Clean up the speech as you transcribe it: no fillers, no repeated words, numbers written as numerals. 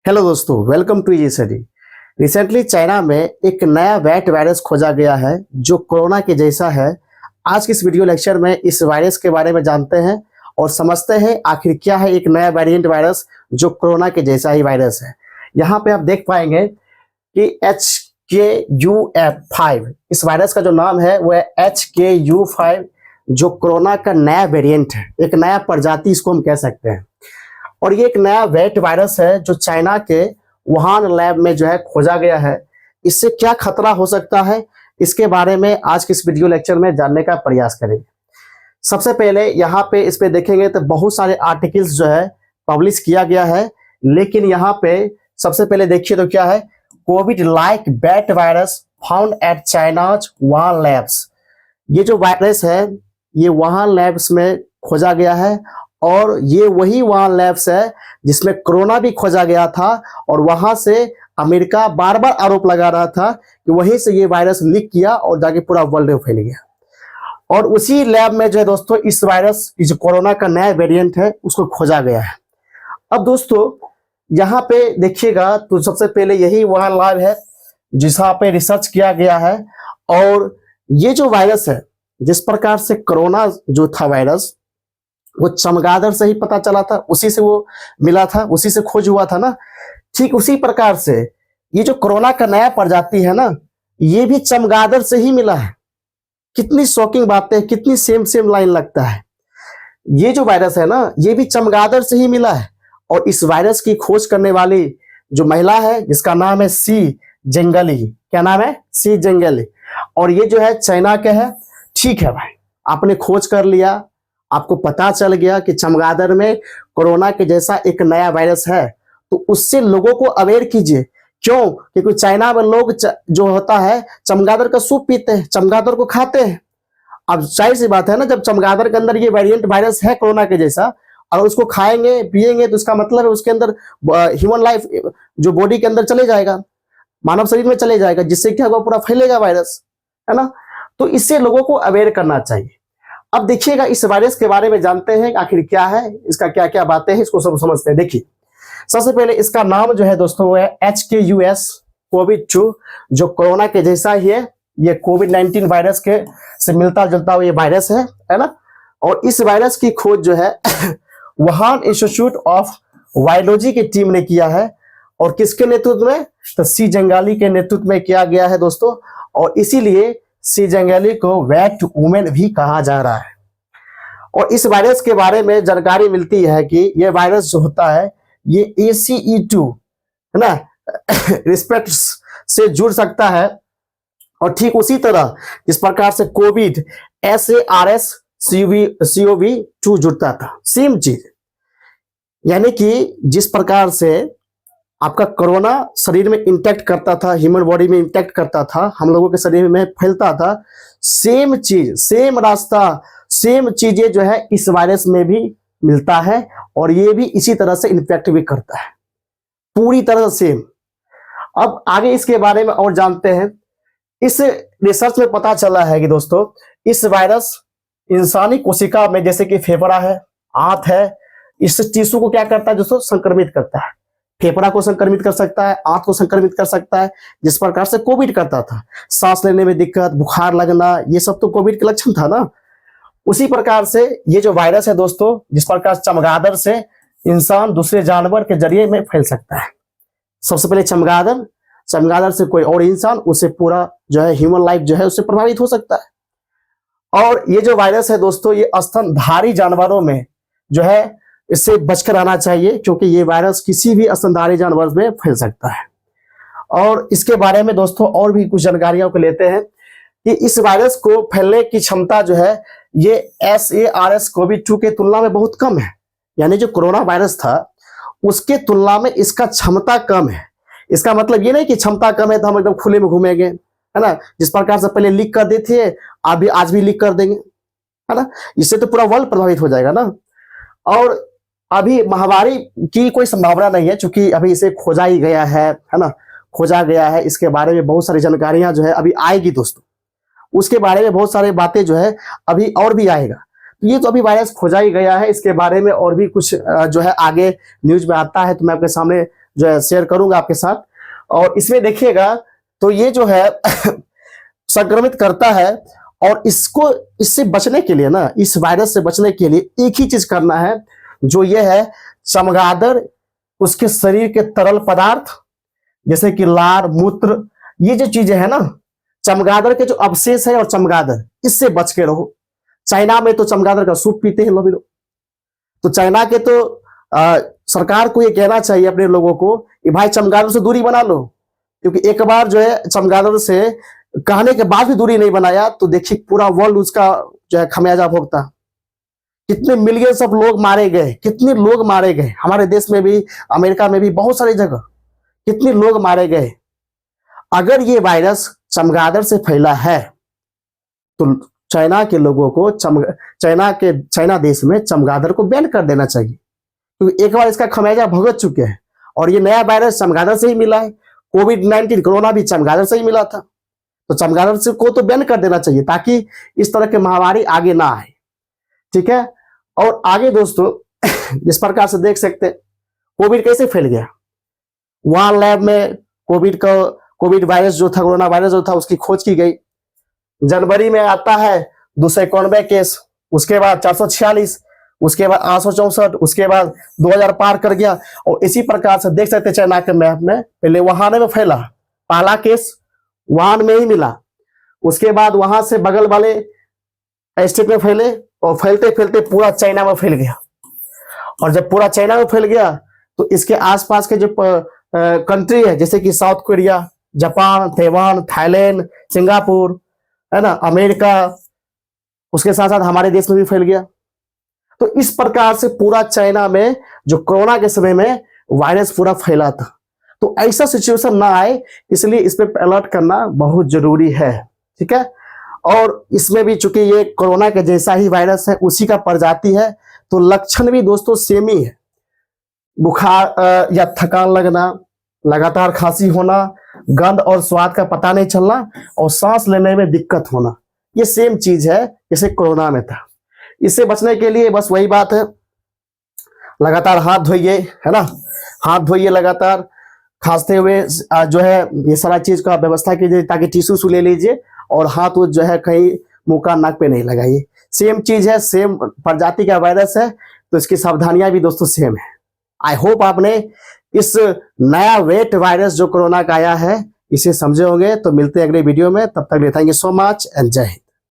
Hello दोस्तों, welcome to ये study. Recently China में एक नया वैट वायरस खोजा गया है जो कोरोना के जैसा है। आज के इस वीडियो लेक्चर में इस वायरस के बारे में जानते हैं और समझते हैं आखिर क्या है एक नया वेरिएंट वायरस जो कोरोना के जैसा ही वायरस है। यहाँ पे आप देख पाएंगे कि HKU5 इस वायरस का जो नाम है वो है HKU5, जो कोरोना का नया वेरिएंट है, एक नया प्रजाति इसको हम कह सकते हैं। और ये एक नया वेट वायरस है जो चाइना के वुहान लैब में जो है खोजा गया है। इससे क्या खतरा हो सकता है, इसके बारे में आज के इस वीडियो लेक्चर में जानने का प्रयास करेंगे। सबसे पहले यहाँ पे इस पे देखेंगे तो बहुत सारे आर्टिकल्स जो है पब्लिश किया गया है, लेकिन यहाँ पे सबसे पहले देखिए तो क्या है, Covid like bat virus found at China's Wuhan labs. ये जो वायरस है ये वुहान लैब्स में खोजा गया है और ये वही वुहान लैब्स है जिसमें कोरोना भी खोजा गया था और वहां से अमेरिका बार बार आरोप लगा रहा था कि वहीं से ये वायरस लीक किया और जाके पूरा वर्ल्ड में फैल गया। और उसी लैब में जो है दोस्तों इस वायरस इस कोरोना का नया वेरिएंट है उसको खोजा गया है। अब दोस्तों यहाँ पे देखिएगा तो सबसे पहले यही वुहान लैब है जिसहाँ पे रिसर्च किया गया है। और ये जो वायरस है, जिस प्रकार से कोरोना जो था वायरस वो चमगादड़ से ही पता चला था, उसी से वो मिला था, उसी से खोज हुआ था ना। ठीक उसी प्रकार से ये जो कोरोना का नया प्रजाति है ना, ये भी चमगादड़ से ही मिला है। कितनी शॉकिंग बातें, कितनी सेम लाइन लगता है। ये जो वायरस है ना ये भी चमगादड़ से ही मिला है। और इस वायरस की खोज करने वाली जो महिला है जिसका नाम है सी जेंगली। क्या नाम है? सी जेंगली। और ये जो है चाइना के है। ठीक है भाई, आपने खोज कर लिया, आपको पता चल गया कि चमगादड़ में कोरोना के जैसा एक नया वायरस है, तो उससे लोगों को अवेयर कीजिए। क्यों? क्योंकि चाइना में लोग जो होता है चमगादड़ का सूप पीते हैं, चमगादड़ को खाते हैं। अब जाहिर सी बात है ना, जब चमगादड़ के अंदर ये वेरिएंट वायरस है कोरोना के जैसा और उसको खाएंगे पिएंगे तो इसका मतलब है उसके अंदर ह्यूमन लाइफ जो बॉडी के अंदर चले जाएगा, मानव शरीर में चले जाएगा, जिससे क्या होगा, पूरा फैलेगा वायरस, है ना। तो इससे लोगों को अवेयर करना चाहिए। अब देखिएगा इस वायरस के बारे में जानते हैं आखिर क्या है, इसका क्या क्या बातें हैं, इसको सब समझते हैं। देखिए सबसे पहले इसका नाम जो है दोस्तों वो है HKUS-CoV-2, जो कोरोना के जैसा ही है। ये कोविड-19 वायरस के से मिलता जुलता हुआ ये वायरस है ना। और इस वायरस की खोज जो है वुहान इंस्टीट्यूट ऑफ वायरोलॉजी की टीम ने किया है। और किसके नेतृत्व में? तो सी जेंगाली के नेतृत्व में किया गया है दोस्तों। और इसीलिए सी जेंगाली को वैट वुमेन भी कहा जा रहा है। और इस वायरस के बारे में जानकारी मिलती है कि यह वायरस जो होता है ये ACE2 है ना रिस्पेक्ट से जुड़ सकता है। और ठीक उसी तरह जिस प्रकार से कोविड SARS-CoV-2 जुड़ता था, सेम चीज। यानी कि जिस प्रकार से आपका कोरोना शरीर में इंटैक्ट करता था, ह्यूमन बॉडी में इंटैक्ट करता था, हम लोगों के शरीर में फैलता था, सेम चीज, सेम रास्ता, सेम चीजें जो है इस वायरस में भी मिलता है और ये भी इसी तरह से इन्फेक्ट भी करता है, पूरी तरह सेम। अब आगे इसके बारे में और जानते हैं। इस रिसर्च में पता चला है कि दोस्तों इस वायरस इंसानी कोशिका में, जैसे कि फेफड़ा है, आंत है, इस टिश्यू को क्या करता है दोस्तों? संक्रमित करता है। फेफड़ा को संक्रमित कर सकता है, आंत को संक्रमित कर सकता है, जिस प्रकार से कोविड करता था। सांस लेने में दिक्कत, बुखार लगना, ये सब तो कोविड के लक्षण था ना। उसी प्रकार से ये जो वायरस है दोस्तों, जिस प्रकार चमगादड़ से इंसान दूसरे जानवर के जरिए में फैल सकता है। सबसे पहले चमगादड़ से कोई और इंसान, उससे पूरा जो है ह्यूमन लाइफ जो है उससे प्रभावित हो सकता है। और ये जो वायरस है दोस्तों ये स्तनधारी जानवरों में जो है इससे बचकर आना चाहिए, क्योंकि ये वायरस किसी भी स्तनधारी जानवर में फैल सकता है। और इसके बारे में दोस्तों और भी कुछ जानकारियों को लेते हैं कि इस वायरस को फैलने की क्षमता जो है ये SARS-CoV-2 के तुलना में बहुत कम है। यानी जो कोरोना वायरस था उसके तुलना में इसका क्षमता कम है। इसका मतलब ये नहीं कि क्षमता कम है तो हम एकदम खुले में घूमेंगे, है ना। जिस प्रकार से पहले लीक कर देते थे आज भी लीक कर देंगे, है ना। इससे तो पूरा वर्ल्ड प्रभावित हो जाएगा ना। और अभी महामारी की कोई संभावना नहीं है, क्योंकि अभी इसे खोजा ही गया है ना, खोजा गया है। इसके बारे में बहुत सारी जानकारियां जो है अभी आएगी दोस्तों, उसके बारे में बहुत सारी बातें जो है अभी और भी आएगा। तो ये तो अभी वायरस खोजा ही गया है, इसके बारे में और भी कुछ जो है आगे न्यूज में आता है तो मैं आपके सामने जो है शेयर करूंगा आपके साथ। और इसमें देखिएगा तो ये जो है संक्रमित करता है, और इसको इससे बचने के लिए ना, इस वायरस से बचने के लिए एक ही चीज करना है, जो ये है चमगादड़, उसके शरीर के तरल पदार्थ जैसे कि लार मूत्र, ये जो चीजें है ना, चमगादड़ के जो अवशेष है और चमगादड़, इससे बच के रहो। चाइना में तो चमगादड़ का सूप पीते हैं लोग, तो चाइना के तो सरकार को ये कहना चाहिए अपने लोगों को कि भाई चमगादड़ से दूरी बना लो, क्योंकि एक बार जो है चमगादड़ से कहने के बाद भी दूरी नहीं बनाया तो देखिए पूरा वर्ल्ड उसका जो है खमियाजा भोगता। कितने मिलियंस ऑफ लोग मारे गए, कितने लोग मारे गए, हमारे देश में भी, अमेरिका में भी, बहुत सारी जगह कितने लोग मारे गए। अगर ये वायरस चमगादड़ से फैला है तो चाइना के लोगों को चाइना देश में चमगादड़ को बैन कर देना चाहिए, क्योंकि एक बार इसका खमियाजा भुगत चुके हैं। और ये नया वायरस चमगादड़ से ही मिला है, कोविड-19 कोरोना भी चमगादड़ से ही मिला था, तो चमगादड़ से को तो बैन कर देना चाहिए ताकि इस तरह की महामारी आगे ना आए। ठीक है, और आगे दोस्तों इस प्रकार से देख सकते हैं कोविड कैसे फैल गया। वहां लैब में कोविड वायरस जो था, कोरोना वायरस जो था, उसकी खोज की गई। जनवरी में आता है 291 केस, उसके बाद 446, उसके बाद 864, उसके बाद 2000 पार कर गया। और इसी प्रकार से देख सकते चाइना के मैप में पहले वुहान में फैला, पहला केस वुहान में ही मिला, उसके बाद वहां से बगल वाले स्टेट में फैले, और फैलते फैलते पूरा चाइना में फैल गया। और जब पूरा चाइना में फैल गया तो इसके आसपास के जो कंट्री है जैसे कि south Korea, Japan, Taiwan, Thailand, Singapore, है ना, अमेरिका, उसके साथ साथ हमारे देश में भी फैल गया। तो इस प्रकार से पूरा चाइना में जो कोरोना के समय में वायरस पूरा फैला था। तो ऐसा सिचुएशन ना आए, इसलिए इस पे अलर्ट करना बहुत जरूरी है। ठीक है, और इसमें भी चूंकि ये कोरोना के जैसा ही वायरस है, उसी का प्रजाति है, तो लक्षण भी दोस्तों सेम ही है। बुखार या थकान लगना, लगातार खांसी होना, गंध और स्वाद का पता नहीं चलना, और सांस लेने में दिक्कत होना, ये सेम चीज है जैसे कोरोना में था। इससे बचने के लिए बस वही बात है, लगातार हाथ धोइए, है ना, हाथ धोइए लगातार, खांसते हुए जो है ये सारा चीज का व्यवस्था कीजिए, ताकि टिश्यू ले लीजिए और हाथ जो है कहीं मुंह का नाक पे नहीं लगाइए। सेम चीज है, सेम प्रजाति का वायरस है, तो इसकी सावधानियां भी दोस्तों सेम है। आई होप आपने इस नया वेट वायरस जो कोरोना का आया है इसे समझे होंगे। तो मिलते हैं अगले वीडियो में, तब तक thank you so much and जय हिंद।